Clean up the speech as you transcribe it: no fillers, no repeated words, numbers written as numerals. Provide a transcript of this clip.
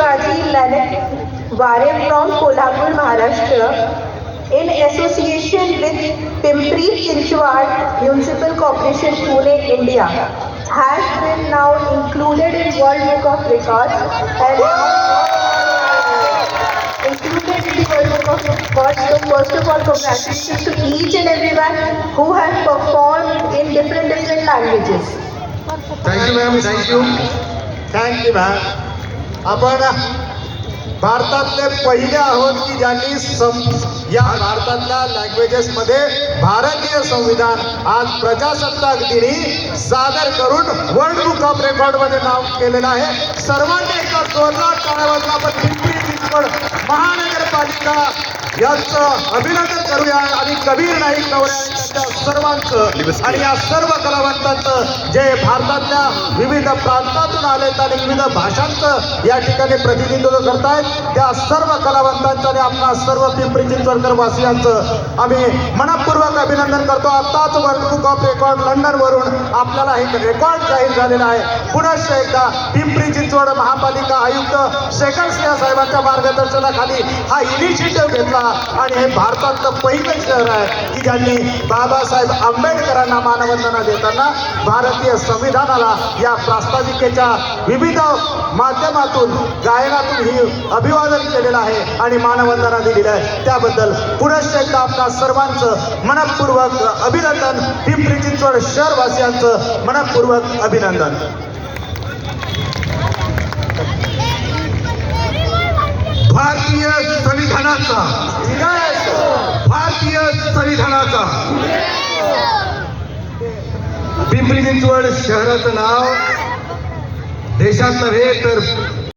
Shivaji Lalit Ware from Kolhapur, Maharashtra, in association with Pimpri Chinchwad Municipal Corporation, Pune, India, has been now included in World Book of Records and included in the World Book of Records. So first of all, congratulations to each and everyone who has performed in different languages. Thank you ma'am, thank you ma'am. आपण भारतातले पहिले आहोत की ज्यांनी या भारतातल्या लँग्वेजेसमध्ये भारतीय संविधान आज प्रजासत्ताक दिनी सादर करून वर्ल्ड बुक ऑफ रेकॉर्डमध्ये नाव केलेलं आहे. सर्वांनी एका जोरदार टाळ्या आपण पिंपरी चिंचवड महानगरपालिका यांचं अभिनंदन करूया आणि कबीर नाईक नवरे त्यांच्या सर्वांचं आणि या सर्व कलावंतांचं जे भारतातल्या विविध प्रांतातून आलेत आणि विविध भाषांचं या ठिकाणी प्रतिनिधित्व करतायत त्या सर्व कलावंतांचं आणि आपल्या सर्व पिंपरी चिंचवडकर वासियांचं आम्ही मनपूर्वक अभिनंदन करतो. आत्ताच वर्ल्ड बुक ऑफ रेकॉर्ड लंडनवरून आपल्याला हे रेकॉर्ड जाहीर झालेला आहे. पुनश्च एकदा पिंपरी चिंचवड महापालिका आयुक्त शेखर सिंह साहेबांच्या मार्गदर्शनाखाली हा इनिशिएटिव्ह घेतला आणि हे भारतातलं पहिलं शहर आहे की ज्यांनी बाबासाहेब आंबेडकरांना मानवंदना देताना भारतीय संविधानाला या प्रास्ताविकेच्या विविध माध्यमातून गायनातून ही अभिवादन केलेलं आहे आणि मानवंदना दिलेली आहे. त्याबद्दल पुनश्च एकदा आपल्या सर्वांचं मनपूर्वक अभिनंदन. पिंपरी चिंचवड शहरवासियांचं मनपूर्वक अभिनंदन. भारतीय संविधानाचा पिंपरी चिंचवड शहराचं नाव देशात नव्हे तर